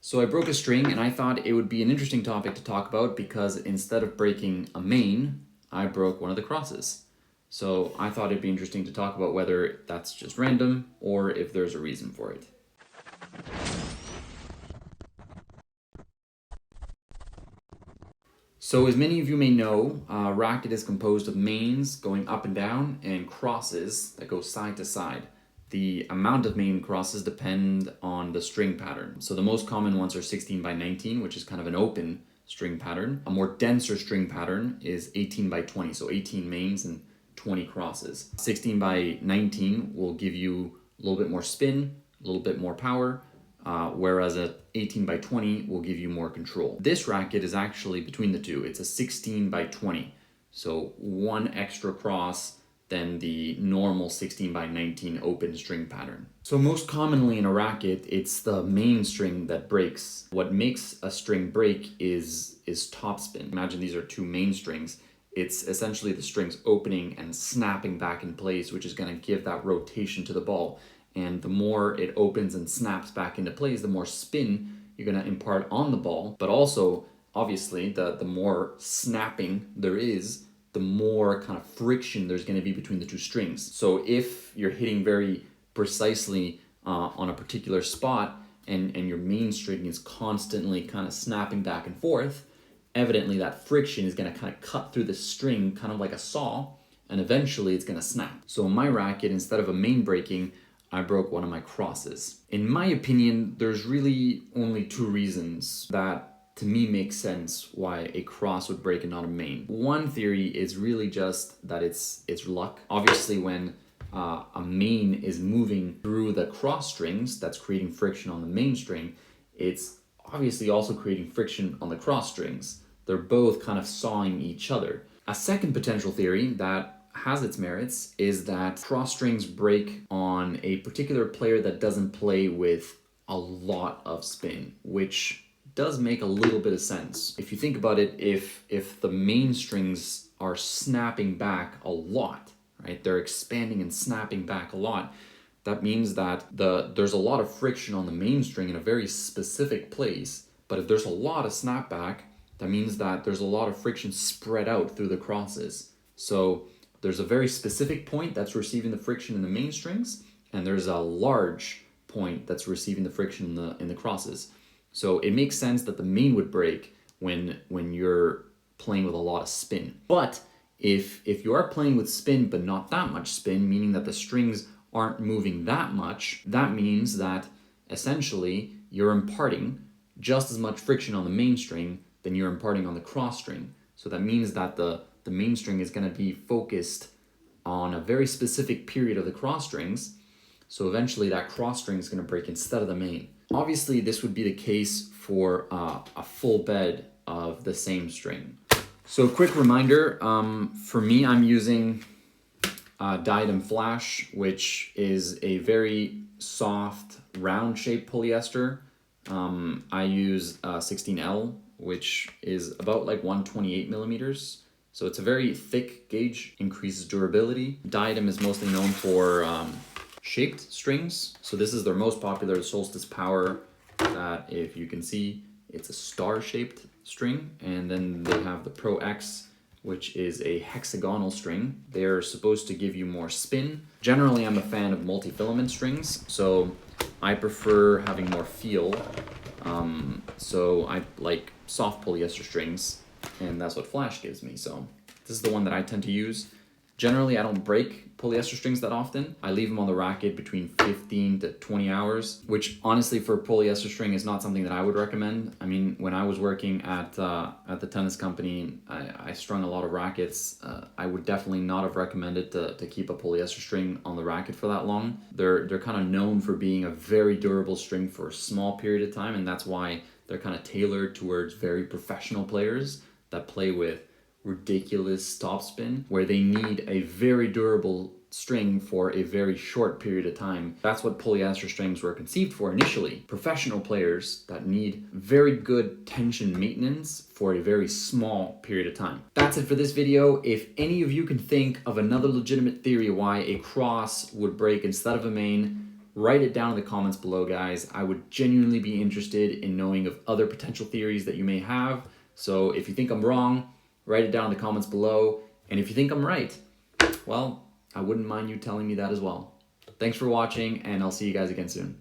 So I broke a string and I thought it would be an interesting topic to talk about because instead of breaking a main, I broke one of the crosses. So I thought it'd be interesting to talk about whether that's just random or if there's a reason for it. So as many of you may know, a racket is composed of mains going up and down and crosses that go side to side. The amount of main crosses depend on the string pattern. So the most common ones are 16 by 19, which is kind of an open string pattern. A more denser string pattern is 18 by 20, so 18 mains and 20 crosses. 16 by 19 will give you a little bit more spin, a little bit more power, whereas a 18 by 20 will give you more control. This racket is actually between the two. It's a 16 by 20, so one extra cross than the normal 16 by 19 open string pattern. So most commonly in a racket, it's the main string that breaks. What makes a string break is topspin. Imagine these are two main strings. It's essentially the strings opening and snapping back in place, which is going to give that rotation to the ball. And the more it opens and snaps back into place, the more spin you're going to impart on the ball. But also, obviously, the more snapping there is, the more kind of friction there's going to be between the two strings. So if you're hitting very precisely on a particular spot and your main string is constantly kind of snapping back and forth, evidently that friction is going to kind of cut through the string kind of like a saw, and eventually it's going to snap. So in my racket, instead of a main breaking, I broke one of my crosses. In my opinion, there's really only two reasons that to me makes sense why a cross would break and not a main. One theory is really just that it's luck. Obviously, when a main is moving through the cross strings, that's creating friction on the main string, it's obviously also creating friction on the cross strings. They're both kind of sawing each other. A second potential theory that has its merits is that cross strings break on a particular player that doesn't play with a lot of spin, which does make a little bit of sense. If you think about it, if the main strings are snapping back a lot, right? They're expanding and snapping back a lot. That means that there's a lot of friction on the main string in a very specific place. But if there's a lot of snapback, that means that there's a lot of friction spread out through the crosses. So there's a very specific point that's receiving the friction in the main strings, and there's a large point that's receiving the friction in the crosses. So it makes sense that the main would break when you're playing with a lot of spin. But if you are playing with spin but not that much spin, meaning that the strings aren't moving that much, that means that essentially you're imparting just as much friction on the main string than you're imparting on the cross string. So that means that the main string is going to be focused on a very specific period of the cross strings. So eventually that cross string is going to break instead of the main. Obviously, this would be the case for a full bed of the same string. So quick reminder, for me, I'm using Diadem Flash, which is a very soft, round-shaped polyester. I use 16L, which is about like 128 millimeters. So it's a very thick gauge, increases durability. Diadem is mostly known for shaped strings. So this is their most popular Solstice Power, that if you can see, it's a star-shaped string. And then they have the Pro X, which is a hexagonal string. They're supposed to give you more spin. Generally, I'm a fan of multi-filament strings, so I prefer having more feel. So I like soft polyester strings, and that's what Flash gives me. So this is the one that I tend to use. Generally, I don't break polyester strings that often. I leave them on the racket between 15 to 20 hours, which honestly for polyester string is not something that I would recommend. I mean, when I was working at the tennis company, I strung a lot of rackets. I would definitely not have recommended to keep a polyester string on the racket for that long. They're kind of known for being a very durable string for a small period of time, and that's why they're kind of tailored towards very professional players that play with ridiculous topspin, where they need a very durable string for a very short period of time. That's what polyester strings were conceived for initially. Professional players that need very good tension maintenance for a very small period of time. That's it for this video. If any of you can think of another legitimate theory why a cross would break instead of a main, Write it down in the comments below, guys. I would genuinely be interested in knowing of other potential theories that you may have. So if you think I'm wrong, write it down in the comments below. And if you think I'm right, well, I wouldn't mind you telling me that as well. Thanks for watching, and I'll see you guys again soon.